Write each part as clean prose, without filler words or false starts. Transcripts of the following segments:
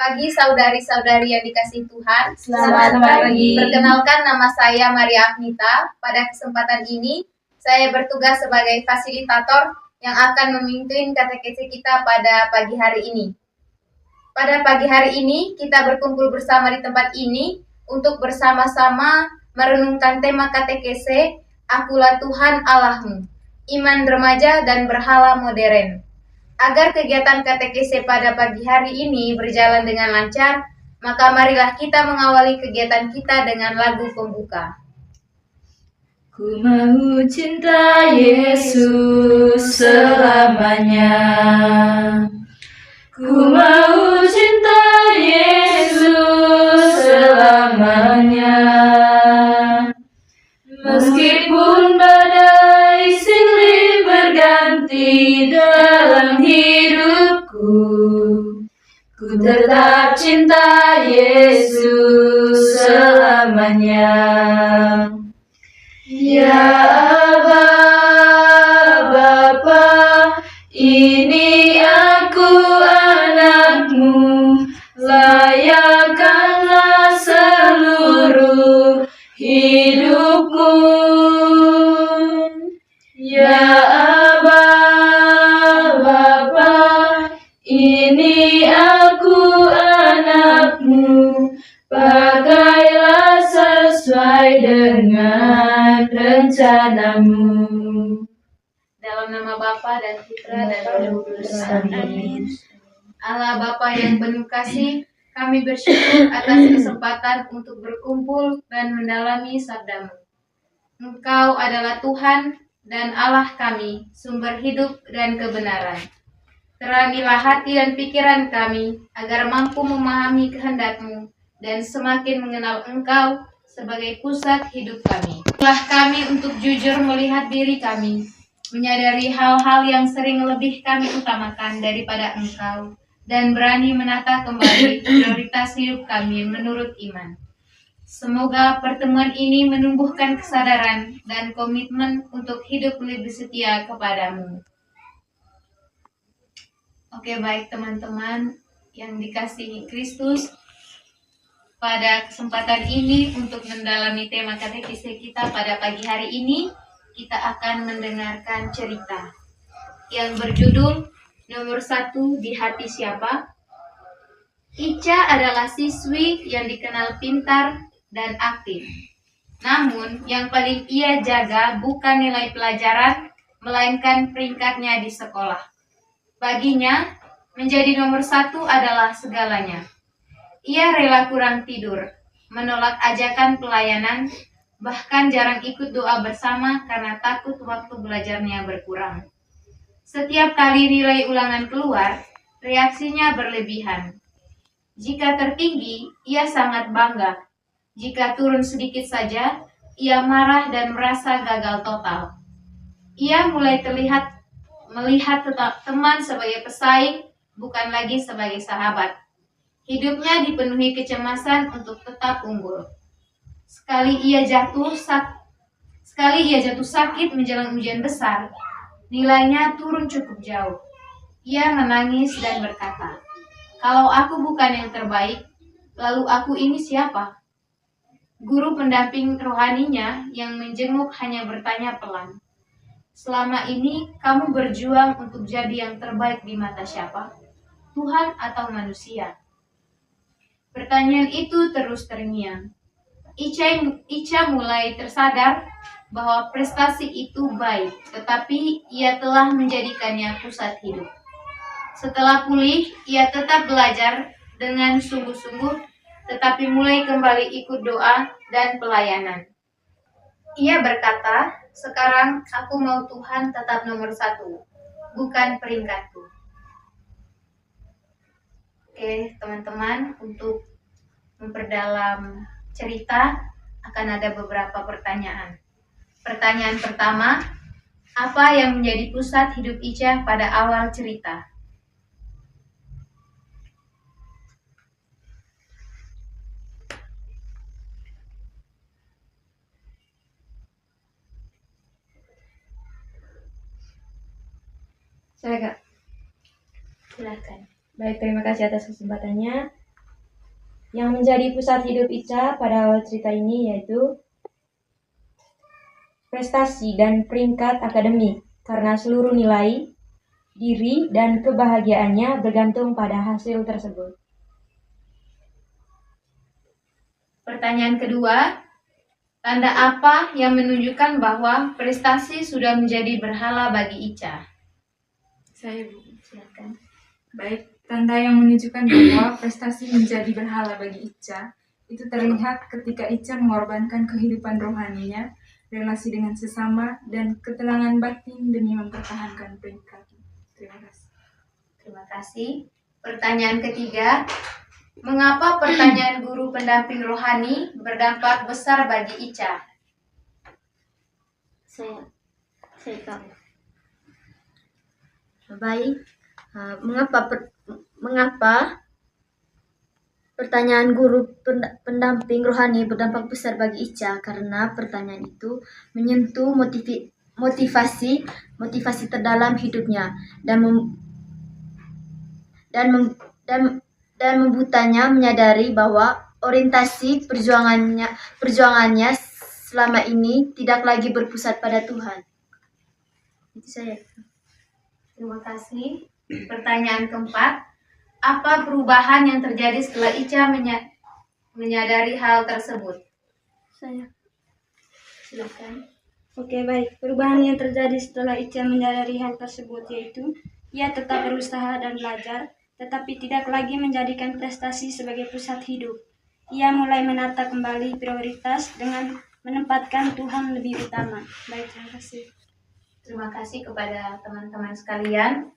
pagi saudari-saudari yang dikasihi Tuhan. Selamat pagi. Perkenalkan, nama saya Maria Agnita. Pada kesempatan ini, saya bertugas sebagai fasilitator yang akan memimpin katekesi kita pada pagi hari ini. Pada pagi hari ini, kita berkumpul bersama di tempat ini untuk bersama-sama merenungkan tema katekese, Akulah Tuhan Allahmu, Iman Remaja dan Berhala Modern. Agar kegiatan katekese pada pagi hari ini berjalan dengan lancar, maka marilah kita mengawali kegiatan kita dengan lagu pembuka. Ku mau cinta Yesus selamanya. Ku mau cinta Yesus selamanya. Meskipun badai silih berganti dalam hidupku, ku tetap cinta Yesus selamanya. Ya Aba, Bapa, ini aku anakmu, layakkanlah seluruh hidupku. Ya Aba, Bapa, ini aku anakmu, pakailah sesuai dengan rencanamu. Dalam nama Bapa dan Putra dan Roh Kudus. Amin. Allah Bapa yang penuh kasih, kami bersyukur atas kesempatan untuk berkumpul dan mendalami sabda-Mu. Engkau adalah Tuhan dan Allah kami, sumber hidup dan kebenaran. Terangilah hati dan pikiran kami, agar mampu memahami kehendak-Mu dan semakin mengenal Engkau sebagai pusat hidup kami. Telah kami untuk jujur melihat diri kami, menyadari hal-hal yang sering lebih kami utamakan daripada Engkau, dan berani menata kembali prioritas hidup kami menurut iman. Semoga pertemuan ini menumbuhkan kesadaran dan komitmen untuk hidup lebih setia kepadamu. Oke, baik teman-teman yang dikasihi Kristus, pada kesempatan ini untuk mendalami tema katekese kita pada pagi hari ini, kita akan mendengarkan cerita yang berjudul Nomor 1 di Hati Siapa? Ica adalah siswi yang dikenal pintar dan aktif. Namun, yang paling ia jaga bukan nilai pelajaran, melainkan peringkatnya di sekolah. Baginya, menjadi nomor 1 adalah segalanya. Ia rela kurang tidur, menolak ajakan pelayanan, bahkan jarang ikut doa bersama karena takut waktu belajarnya berkurang. Setiap kali nilai ulangan keluar, reaksinya berlebihan. Jika tertinggi, ia sangat bangga. Jika turun sedikit saja, ia marah dan merasa gagal total. Ia mulai melihat teman sebagai pesaing, bukan lagi sebagai sahabat. Hidupnya dipenuhi kecemasan untuk tetap unggul. Sekali ia jatuh sakit menjelang ujian besar, nilainya turun cukup jauh. Ia menangis dan berkata, "Kalau aku bukan yang terbaik, lalu aku ini siapa?" Guru pendamping rohaninya yang menjenguk hanya bertanya pelan, "Selama ini kamu berjuang untuk jadi yang terbaik di mata siapa? Tuhan atau manusia?" Pertanyaan itu terus terngiang. Ica mulai tersadar bahwa prestasi itu baik, tetapi ia telah menjadikannya pusat hidup. Setelah pulih, ia tetap belajar dengan sungguh-sungguh, tetapi mulai kembali ikut doa dan pelayanan. Ia berkata, "Sekarang aku mau Tuhan tetap nomor 1, bukan peringkatku." Oke, teman-teman, untuk memperdalam cerita akan ada beberapa pertanyaan. Pertanyaan pertama, apa yang menjadi pusat hidup Ica pada awal cerita? Saya Kak. Silakan. Baik, terima kasih atas kesempatannya. Yang menjadi pusat hidup Ica pada awal cerita ini yaitu prestasi dan peringkat akademik, karena seluruh nilai, diri, dan kebahagiaannya bergantung pada hasil tersebut. Pertanyaan kedua, tanda apa yang menunjukkan bahwa prestasi sudah menjadi berhala bagi Ica? Saya, Bu. Silakan. Baik, tanda yang menunjukkan bahwa prestasi menjadi berhala bagi Ica itu terlihat ketika Ica mengorbankan kehidupan rohaninya, relasi dengan sesama, dan ketenangan batin demi mempertahankan peringkat. Terima kasih. Terima kasih. Pertanyaan ketiga, mengapa pertanyaan guru pendamping rohani berdampak besar bagi Ica? Saya tahu. Baik, mengapa pertanyaan guru pendamping rohani berdampak besar bagi Ica? Karena pertanyaan itu menyentuh motivasi terdalam hidupnya dan membutanya menyadari bahwa orientasi perjuangannya selama ini tidak lagi berpusat pada Tuhan. Itu saya. Terima kasih. Pertanyaan keempat, apa perubahan yang terjadi setelah Ica menyadari hal tersebut? Saya. Silakan. Oke, baik. Perubahan yang terjadi setelah Ica menyadari hal tersebut yaitu ia tetap berusaha dan belajar, tetapi tidak lagi menjadikan prestasi sebagai pusat hidup. Ia mulai menata kembali prioritas dengan menempatkan Tuhan lebih utama. Baik, terima kasih. Terima kasih kepada teman-teman sekalian.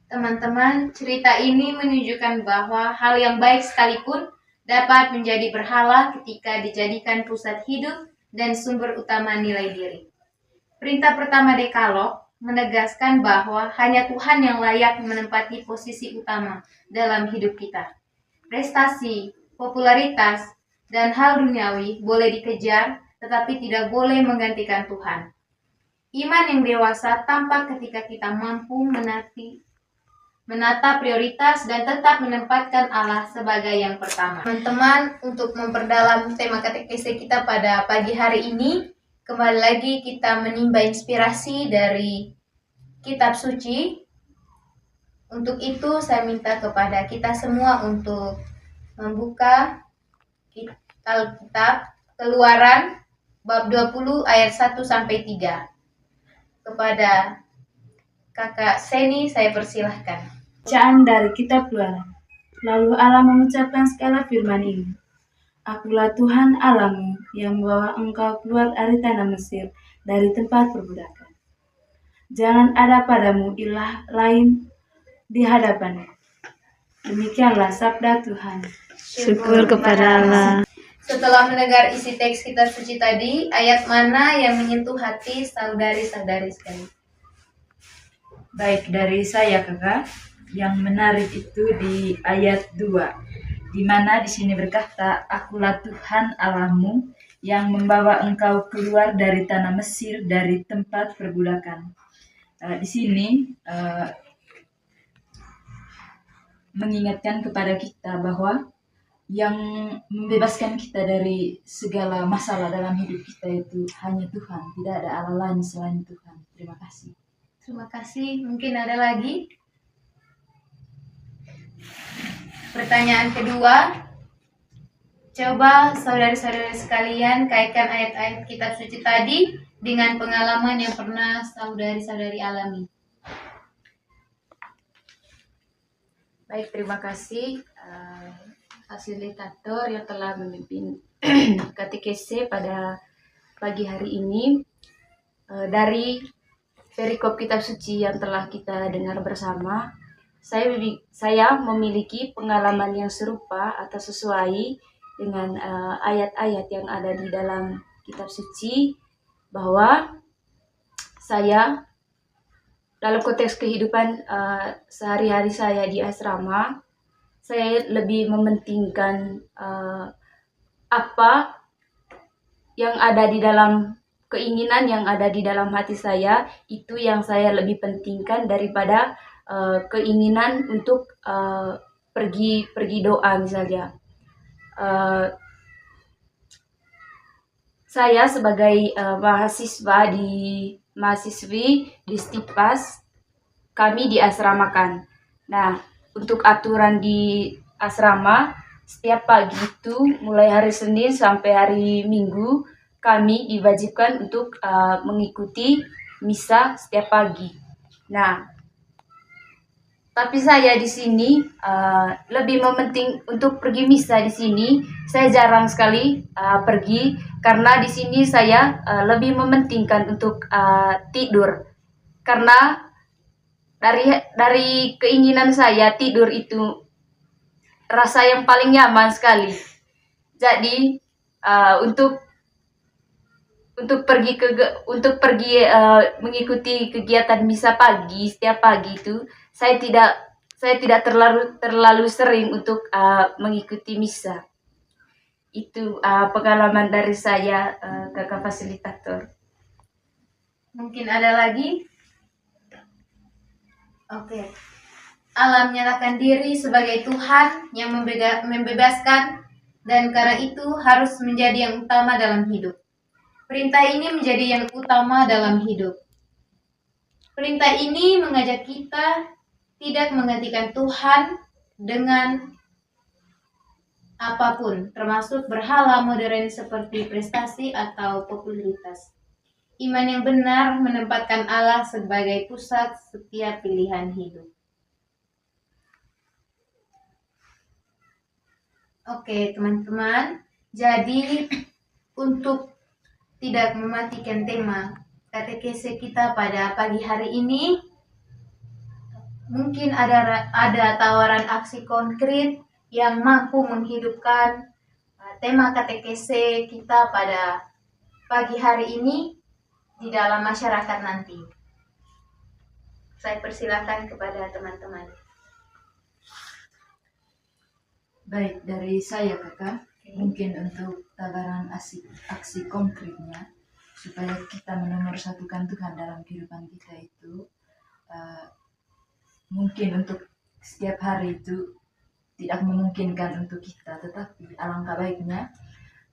Teman-teman, cerita ini menunjukkan bahwa hal yang baik sekalipun dapat menjadi berhala ketika dijadikan pusat hidup dan sumber utama nilai diri. Perintah pertama Dekalog menegaskan bahwa hanya Tuhan yang layak menempati posisi utama dalam hidup kita. Prestasi, popularitas, dan hal duniawi boleh dikejar, tetapi tidak boleh menggantikan Tuhan. Iman yang dewasa tampak ketika kita mampu menata prioritas dan tetap menempatkan Allah sebagai yang pertama. Teman-teman, untuk memperdalam tema katekese kita pada pagi hari ini, kembali lagi kita menimba inspirasi dari kitab suci. Untuk itu saya minta kepada kita semua untuk membuka Alkitab Keluaran bab 20 ayat 1 sampai 3. Kepada Kakak Seni saya persilahkan. Bacaan dari kitab Keluaran. Lalu Allah mengucapkan segala firman ini. Akulah Tuhan Allahmu yang membawa engkau keluar dari tanah Mesir, dari tempat perbudakan. Jangan ada padamu ilah lain di hadapanmu. Demikianlah sabda Tuhan. Syukur kepada Allah. Setelah mendengar isi teks kitab suci tadi, ayat mana yang menyentuh hati saudari-saudari sekalian? Baik, dari saya kakak, yang menarik itu di ayat 2, di mana di sini berkata, Akulah Tuhan Allahmu yang membawa engkau keluar dari tanah Mesir, dari tempat perbudakan. Di sini mengingatkan kepada kita bahwa yang membebaskan kita dari segala masalah dalam hidup kita itu hanya Tuhan, tidak ada Allah lain selain Tuhan. Terima kasih. Terima kasih. Mungkin ada lagi? Pertanyaan kedua, coba saudari-saudari sekalian kaitkan ayat-ayat kitab suci tadi dengan pengalaman yang pernah saudari-saudari alami. Baik, terima kasih fasilitator yang telah memimpin katekese pada pagi hari ini. Dari perikop kitab suci yang telah kita dengar bersama, saya memiliki pengalaman yang serupa atau sesuai dengan ayat-ayat yang ada di dalam kitab suci, bahwa saya dalam konteks kehidupan sehari-hari saya di asrama, saya lebih mementingkan apa yang ada di dalam keinginan yang ada di dalam hati saya, itu yang saya lebih pentingkan daripada keinginan untuk pergi doa misalnya. eh, saya sebagai mahasiswi di Stipas, kami diasramakan. Nah, untuk aturan di asrama, setiap pagi itu mulai hari Senin sampai hari Minggu kami diwajibkan untuk mengikuti misa setiap pagi. Nah, tapi saya di sini lebih mementing untuk pergi misa di sini. Saya jarang sekali pergi karena di sini saya lebih mementingkan untuk tidur. Karena dari keinginan saya tidur itu rasa yang paling nyaman sekali. Jadi untuk pergi mengikuti kegiatan misa pagi setiap pagi itu saya tidak terlalu sering untuk mengikuti misa. Itu pengalaman dari saya, kakak fasilitator. Mungkin ada lagi? Oke. Allah menyatakan diri sebagai Tuhan yang membebaskan, dan karena itu harus menjadi yang utama dalam hidup. Perintah ini menjadi yang utama dalam hidup. Perintah ini mengajak kita tidak menggantikan Tuhan dengan apapun, termasuk berhala modern seperti prestasi atau popularitas. Iman yang benar menempatkan Allah sebagai pusat setiap pilihan hidup. Oke, teman-teman. Jadi, untuk tidak mematikan tema katekese kita pada pagi hari ini, mungkin ada tawaran aksi konkret yang mampu menghidupkan tema katekese kita pada pagi hari ini di dalam masyarakat nanti. Saya persilakan kepada teman-teman. Baik, dari saya kakak, mungkin untuk tawaran aksi konkretnya supaya kita menomorsatukan Tuhan dalam kehidupan kita itu, mungkin untuk setiap hari itu tidak memungkinkan untuk kita, tetapi alangkah baiknya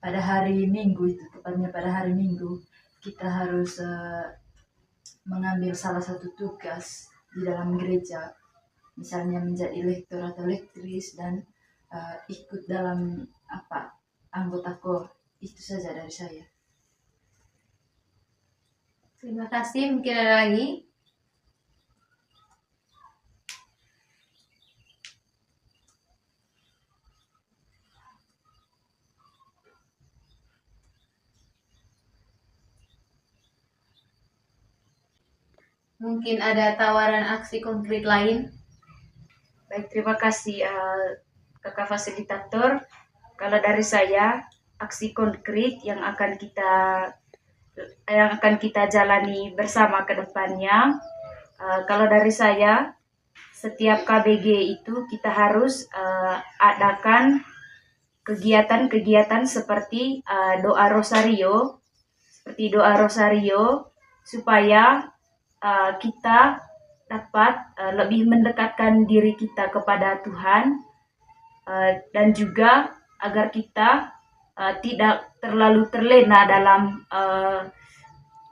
pada hari Minggu itu, tepatnya pada hari Minggu, kita harus mengambil salah satu tugas di dalam gereja, misalnya menjadi lektor atau lektris dan ikut dalam anggota KOR. Itu saja dari saya. Terima kasih. Mungkin ada lagi? Mungkin ada tawaran aksi konkret lain? Baik, terima kasih kakak fasilitator. Kalau dari saya, aksi konkret yang akan kita jalani bersama ke depannya. Kalau dari saya, setiap KBG itu kita harus adakan kegiatan-kegiatan seperti doa rosario, supaya kita dapat lebih mendekatkan diri kita kepada Tuhan, dan juga agar kita tidak terlalu terlena dalam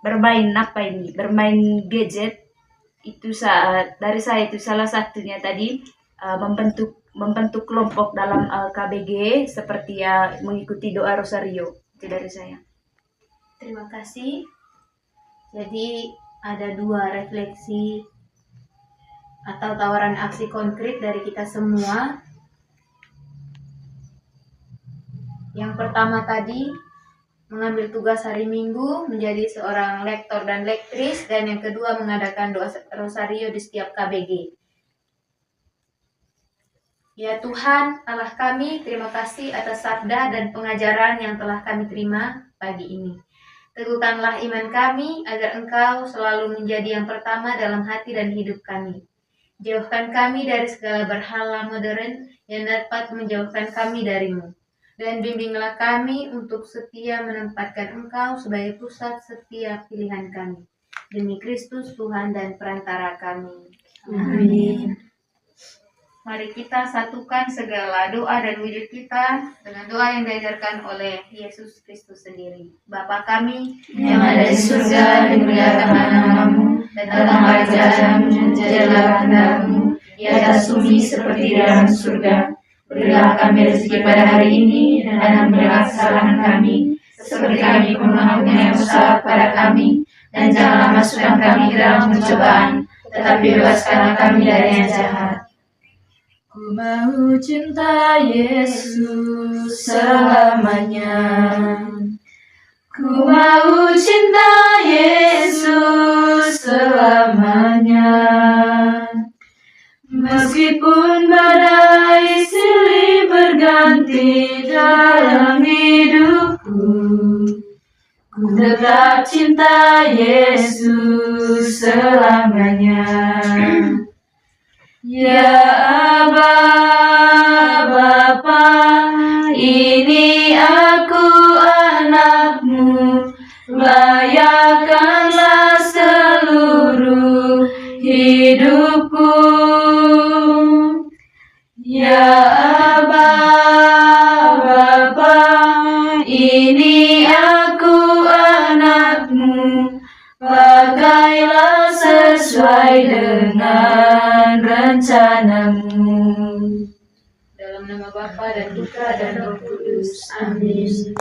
bermain gadget. Itu dari saya itu salah satunya tadi, membentuk kelompok dalam KBG seperti mengikuti doa rosario. Itu dari saya. Terima kasih. Jadi ada dua refleksi atau tawaran aksi konkret dari kita semua. Yang pertama tadi, mengambil tugas hari Minggu menjadi seorang lektor dan lektris, dan yang kedua mengadakan doa rosario di setiap KBG. Ya Tuhan, Allah kami, terima kasih atas sabda dan pengajaran yang telah kami terima pagi ini. Teguhkanlah iman kami agar Engkau selalu menjadi yang pertama dalam hati dan hidup kami. Jauhkan kami dari segala berhala modern yang dapat menjauhkan kami darimu. Dan bimbinglah kami untuk setia menempatkan Engkau sebagai pusat setiap pilihan kami. Demi Kristus Tuhan dan perantara kami. Amin. Mari kita satukan segala doa dan wujud kita dengan doa yang diajarkan oleh Yesus Kristus sendiri. Bapa kami yang ada di surga, dimuliakanlah namamu, datanglah kerajaanmu, jadilah kehendak-mu di atas bumi seperti di dalam surga. Berilah kami rezeki pada hari ini, dan ampunilah kesalahan kami, seperti kami pun mengampuni yang bersalah pada kami. Dan janganlah masukkan kami ke dalam pencobaan, tetapi bebaskanlah kami dari yang jahat. Ku mau cinta Yesus selamanya. Ku mau cinta Yesus selamanya. Meskipun badai silih berganti dalam hidupku, ku tetap cinta Yesus selamanya. Ya Aba, Bapa, ini aku anakmu, layakkanlah seluruh hidupku. Ya Aba, Bapa, ini aku anakmu, pakailah sesuai dengan rencanamu. dalam nama Bapa dan Putra dan Roh Kudus. Amin.